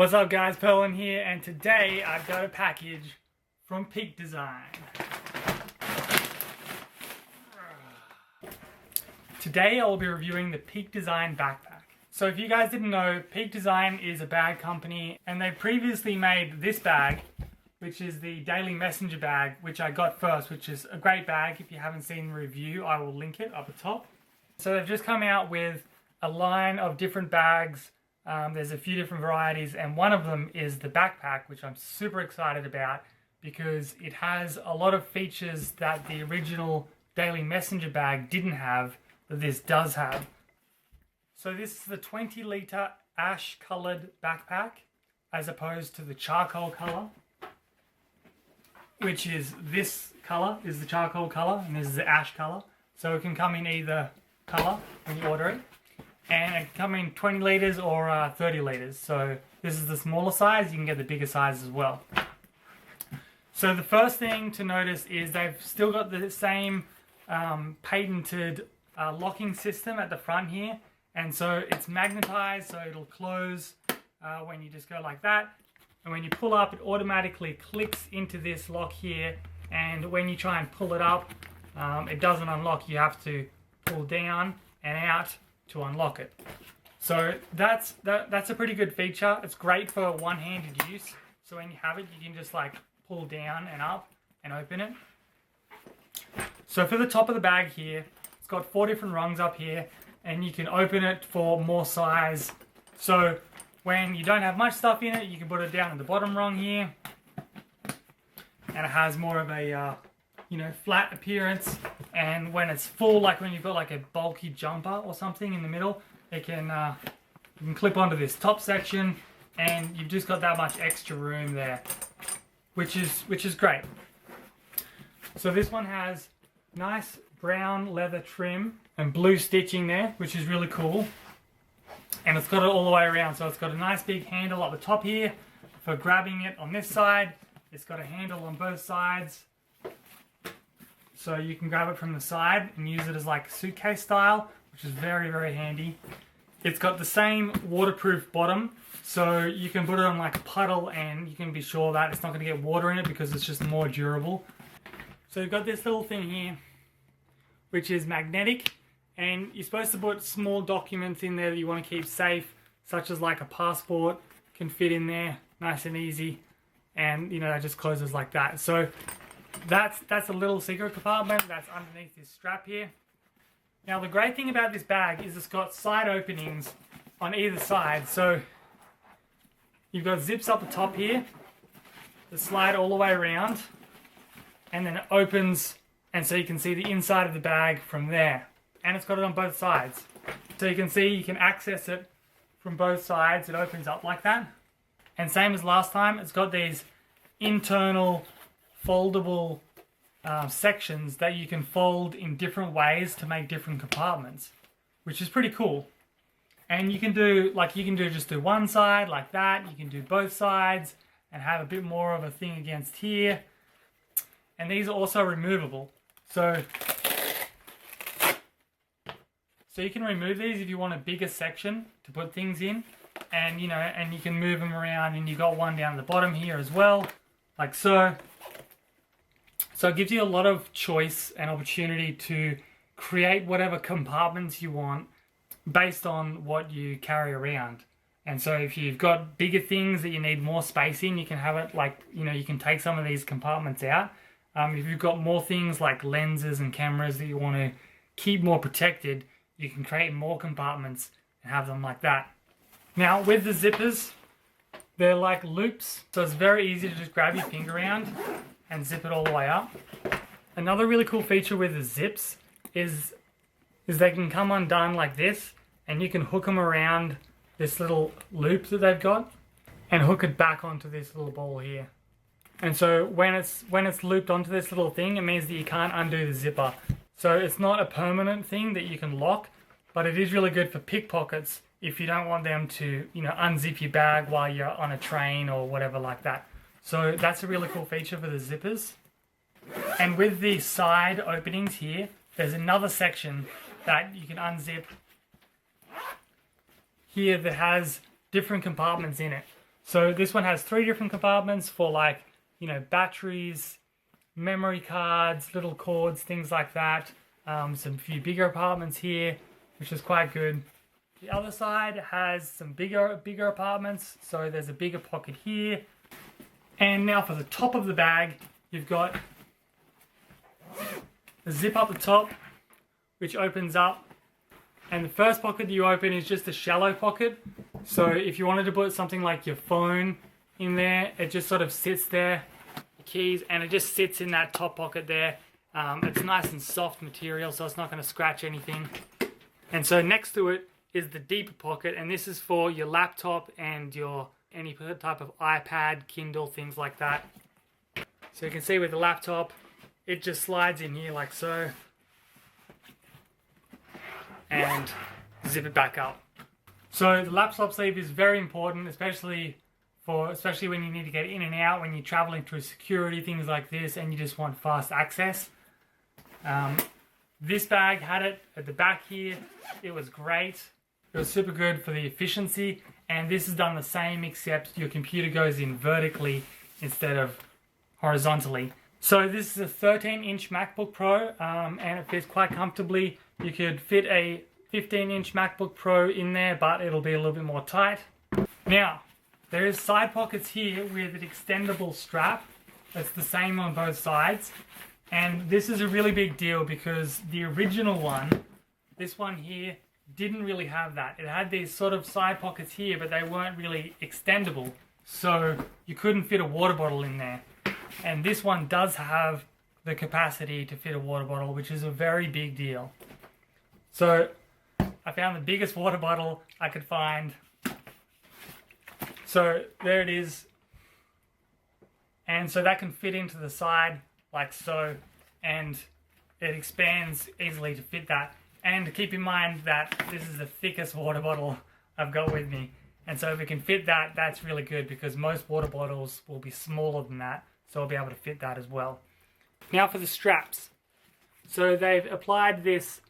What's up guys, Perlin here, and today I've got a package from Peak Design. Today I will be reviewing the Peak Design backpack. So if you guys didn't know, Peak Design is a bag company, and they previously made this bag, which is the Daily Messenger bag, which I got first, which is a great bag. If you haven't seen the review, I will link it up the top. So they've just come out with a line of different bags. There's a few different varieties, and one of them is the backpack, which I'm super excited about because it has a lot of features that the original Daily Messenger bag didn't have, that this does have. So this is the 20-litre ash-coloured backpack, as opposed to the charcoal colour, which is this colour, is the charcoal colour, and this is the ash colour. So it can come in either colour when you order it. And it can come in 20 litres or 30 litres. So this is the smaller size. You can get the bigger size as well. So the first thing to notice is they've still got the same patented locking system at the front here. And so it's magnetized, so it'll close when you just go like that. And when you pull up, it automatically clicks into this lock here. And when you try and pull it up, it doesn't unlock. You have to pull down and out to unlock it. So that's a pretty good feature. It's great for one-handed use. So when you have it, you can just like pull down and up and open it. So for the top of the bag here, it's got 4 different rungs up here, and you can open it for more size. So when you don't have much stuff in it, you can put it down at the bottom rung here, and it has more of a flat appearance. And when it's full, like when you've got like a bulky jumper or something in the middle, it can you can clip onto this top section, and you've just got that much extra room there, which is great. So this one has nice brown leather trim and blue stitching there, which is really cool. And it's got it all the way around, so it's got a nice big handle up the top here for grabbing it on this side. It's got a handle on both sides, so you can grab it from the side and use it as like suitcase style, which is very, very handy. It's got the same waterproof bottom, so you can put it on like a puddle and you can be sure that it's not going to get water in it because it's just more durable. So you've got this little thing here, which is magnetic, and you're supposed to put small documents in there that you want to keep safe, such as like a passport can fit in there nice and easy, and it just closes like that. So that's a little secret compartment that's underneath this strap here. Now the great thing about this bag is it's got side openings on either side. So you've got zips up the top here that slide all the way around, and then it opens, and so you can see the inside of the bag from there. And it's got it on both sides. So you can see you can access it from both sides. It opens up like that. And same as last time, it's got these internal foldable sections that you can fold in different ways to make different compartments, which is pretty cool. And you can do just do one side like that. You can do both sides and have a bit more of a thing against here. And these are also removable. So you can remove these if you want a bigger section to put things in, and and you can move them around, and you got one down at the bottom here as well, like so. So it gives you a lot of choice and opportunity to create whatever compartments you want based on what you carry around. And so if you've got bigger things that you need more space in, you can have it like, you can take some of these compartments out. If you've got more things like lenses and cameras that you want to keep more protected, you can create more compartments and have them like that. Now with the zippers, they're like loops, so it's very easy to just grab your finger around and zip it all the way up. Another really cool feature with the zips is they can come undone like this, and you can hook them around this little loop that they've got and hook it back onto this little ball here. And so when it's looped onto this little thing, it means that you can't undo the zipper. So it's not a permanent thing that you can lock, but it is really good for pickpockets if you don't want them to, unzip your bag while you're on a train or whatever like that. So that's a really cool feature for the zippers. And with the side openings here, there's another section that you can unzip here that has different compartments in it. So this one has 3 different compartments for, like, you know, batteries, memory cards, little cords, things like that. Some few bigger apartments here, which is quite good. The other side has some bigger apartments, so there's a bigger pocket here. And now for the top of the bag, you've got a zip up the top, which opens up. And the first pocket you open is just a shallow pocket. So if you wanted to put something like your phone in there, it just sort of sits there, the keys, and it just sits in that top pocket there. It's nice and soft material, so it's not going to scratch anything. And so next to it is the deeper pocket, and this is for your laptop and your any type of iPad, Kindle, things like that. So you can see with the laptop, it just slides in here like so, and zip it back up. So the laptop sleeve is very important, especially when you need to get in and out, when you're traveling through security, things like this, and you just want fast access. This bag had it at the back here. It was great. It was super good for the efficiency, and this has done the same, except your computer goes in vertically instead of horizontally. So this is a 13-inch MacBook Pro, and it fits quite comfortably. You could fit a 15-inch MacBook Pro in there, but it'll be a little bit more tight. Now, there is side pockets here with an extendable strap. It's the same on both sides. And this is a really big deal because the original one, this one here, didn't really have that. It had these sort of side pockets here, but they weren't really extendable. So you couldn't fit a water bottle in there. And this one does have the capacity to fit a water bottle, which is a very big deal. So I found the biggest water bottle I could find. So there it is. And so that can fit into the side like so, and it expands easily to fit that. And keep in mind that this is the thickest water bottle I've got with me. And so if it can fit that, that's really good, because most water bottles will be smaller than that. So I'll be able to fit that as well. Now for the straps. So they've applied this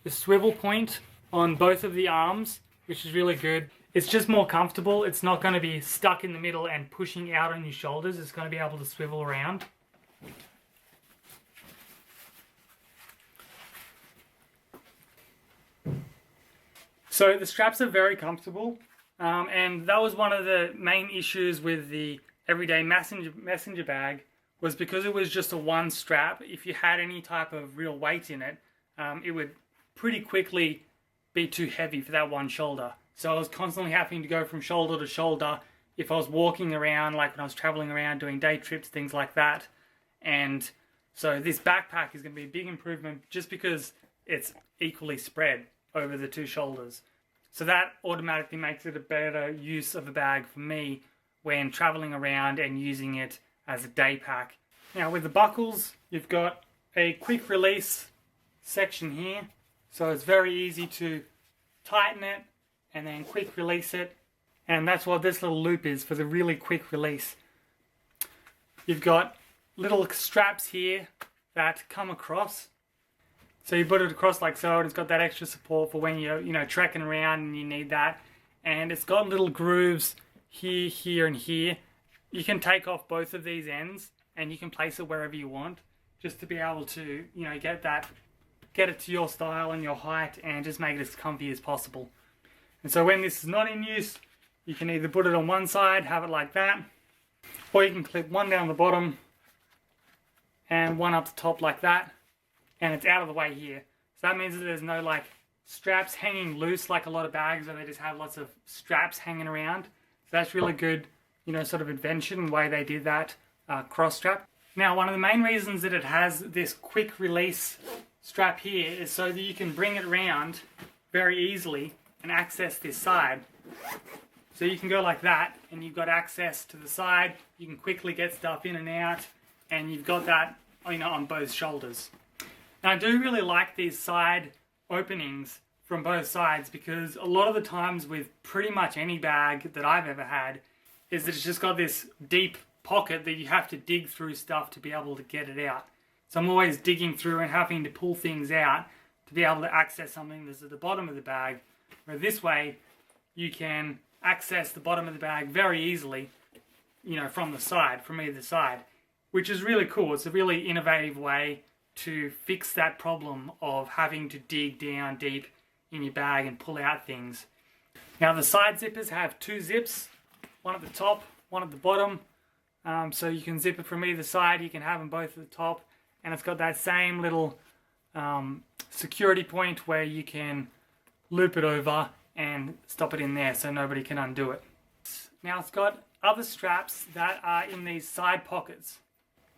swivel point on both of the arms, which is really good. It's just more comfortable. It's not going to be stuck in the middle and pushing out on your shoulders. It's going to be able to swivel around. So the straps are very comfortable, and that was one of the main issues with the everyday messenger bag, was because it was just a one strap. If you had any type of real weight in it, it would pretty quickly be too heavy for that one shoulder. So I was constantly having to go from shoulder to shoulder if I was walking around, like when I was traveling around doing day trips, things like that. And so this backpack is going to be a big improvement just because it's equally spread over the two shoulders. So that automatically makes it a better use of a bag for me when traveling around and using it as a day pack. Now with the buckles, you've got a quick release section here. So it's very easy to tighten it and then quick release it. And that's what this little loop is, for the really quick release. You've got little straps here that come across. So you put it across like so, and it's got that extra support for when you're trekking around and you need that. And it's got little grooves here, here, and here. You can take off both of these ends and you can place it wherever you want, just to be able to, get it to your style and your height, and just make it as comfy as possible. And so when this is not in use, you can either put it on one side, have it like that, or you can clip one down the bottom and one up the top like that, and it's out of the way here. So that means that there's no straps hanging loose like a lot of bags where they just have lots of straps hanging around. So that's really good, sort of invention and way they did that cross strap. Now, one of the main reasons that it has this quick release strap here is so that you can bring it around very easily and access this side. So you can go like that and you've got access to the side. You can quickly get stuff in and out, and you've got that on both shoulders. And I do really like these side openings from both sides, because a lot of the times with pretty much any bag that I've ever had is that it's just got this deep pocket that you have to dig through stuff to be able to get it out. So I'm always digging through and having to pull things out to be able to access something that's at the bottom of the bag, where this way you can access the bottom of the bag very easily, you know, from the side, from either side, which is really cool. It's a really innovative way to fix that problem of having to dig down deep in your bag and pull out things. Now the side zippers have two zips, one at the top, one at the bottom, so you can zip it from either side. You can have them both at the top, and it's got that same little security point where you can loop it over and stop it in there so nobody can undo it. Now it's got other straps that are in these side pockets.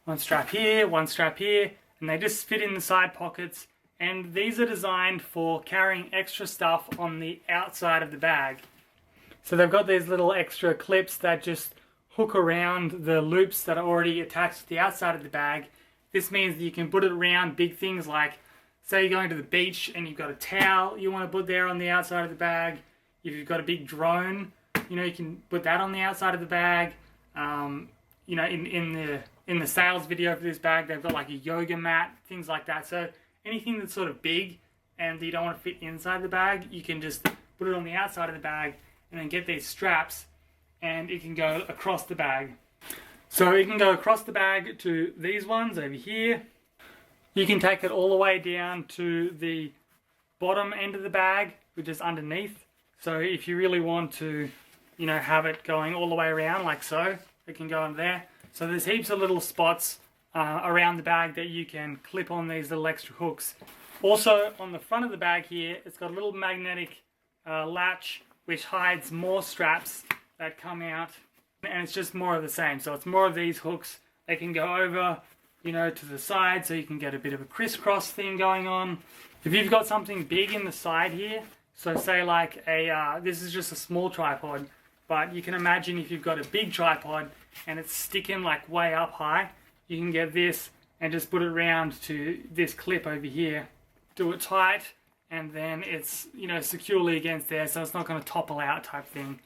One strap here, one strap here, and they just fit in the side pockets, and these are designed for carrying extra stuff on the outside of the bag. So they've got these little extra clips that just hook around the loops that are already attached to the outside of the bag. This means that you can put it around big things like, say you're going to the beach and you've got a towel you want to put there on the outside of the bag. If you've got a big drone, you know, you can put that on the outside of the bag. You know, in the sales video for this bag, they've got like a yoga mat, things like that. So anything that's sort of big and you don't want to fit inside the bag, you can just put it on the outside of the bag and then get these straps, and it can go across the bag. So it can go across the bag to these ones over here. You can take it all the way down to the bottom end of the bag, which is underneath. So if you really want to, you know, have it going all the way around like so, it can go in there. So there's heaps of little spots around the bag that you can clip on these little extra hooks. Also on the front of the bag here, it's got a little magnetic latch which hides more straps that come out, and it's just more of the same. So it's more of these hooks. They can go over, you know, to the side, so you can get a bit of a crisscross thing going on. If you've got something big in the side here, so say like this is just a small tripod, but you can imagine if you've got a big tripod and it's sticking like way up high, you can get this and just put it around to this clip over here. Do it tight, and then it's, you know, securely against there, so it's not going to topple out type thing.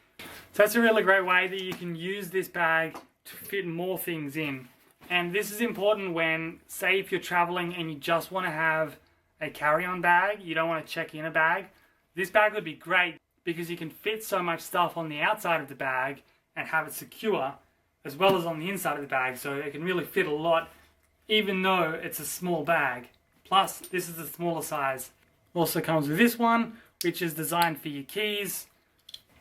So that's a really great way that you can use this bag to fit more things in. And this is important when, say if you're traveling and you just want to have a carry-on bag, you don't want to check in a bag, this bag would be great because you can fit so much stuff on the outside of the bag and have it secure, as well as on the inside of the bag, so it can really fit a lot even though it's a small bag. Plus this is the smaller size. Also comes with this one, which is designed for your keys.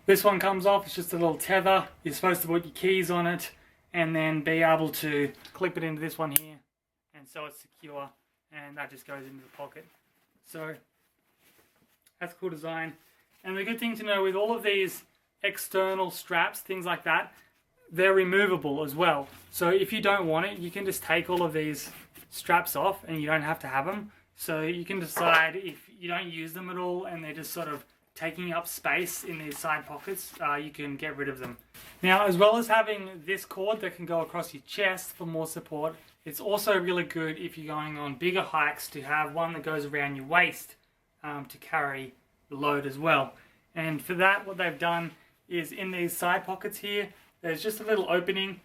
This one comes off, it's just a little tether. You're supposed to put your keys on it and then be able to clip it into this one here, and so it's secure, and that just goes into the pocket. So that's a cool design. And the good thing to know with all of these external straps, things like that, they're removable as well. So if you don't want it, you can just take all of these straps off and you don't have to have them. So you can decide if you don't use them at all and they're just sort of taking up space in these side pockets, you can get rid of them. Now, as well as having this cord that can go across your chest for more support, it's also really good if you're going on bigger hikes to have one that goes around your waist to carry the load as well. And for that, what they've done is in these side pockets here, there's just a little opening.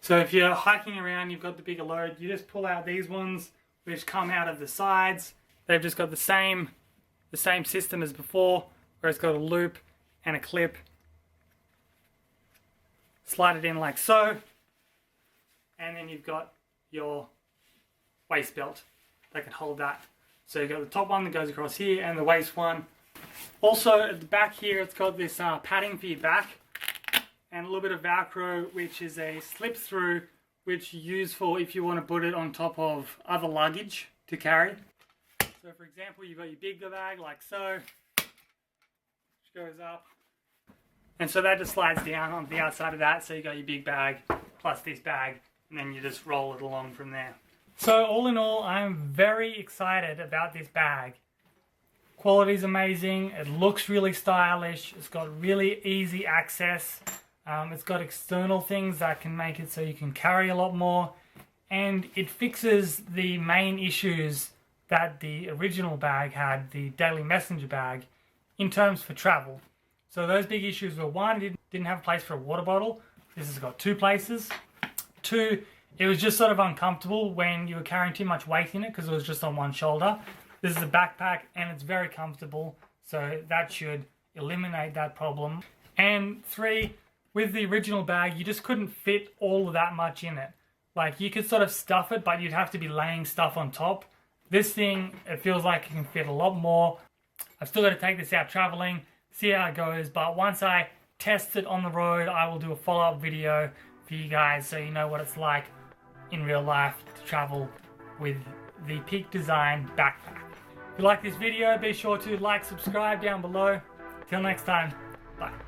So if you're hiking around, you've got the bigger load, you just pull out these ones which come out of the sides. They've just got the same system as before, where it's got a loop and a clip. Slide it in like so, and then you've got your waist belt that can hold that. So you've got the top one that goes across here and the waist one. Also at the back here, it's got this padding for your back and a little bit of Velcro, which is a slip through, which you use for if you want to put it on top of other luggage to carry. So for example, you've got your bigger bag like so, which goes up, and so that just slides down on the outside of that, so you got your big bag plus this bag, and then you just roll it along from there. So all in all, I'm very excited about this bag. Quality's amazing, it looks really stylish, it's got really easy access, it's got external things that can make it so you can carry a lot more, and it fixes the main issues that the original bag had, the Daily Messenger bag, in terms for travel. So those big issues were, one, it didn't have a place for a water bottle. This has got 2 places. 2, it was just sort of uncomfortable when you were carrying too much weight in it because it was just on one shoulder. This is a backpack and it's very comfortable, so that should eliminate that problem. And 3, with the original bag, you just couldn't fit all of that much in it. Like, you could sort of stuff it, but you'd have to be laying stuff on top. This thing, it feels like it can fit a lot more. I've still got to take this out traveling, see how it goes, but once I test it on the road, I will do a follow-up video for you guys so you know what it's like in real life to travel with the Peak Design backpack. If you like this video, be sure to like, subscribe down below. Till next time, bye.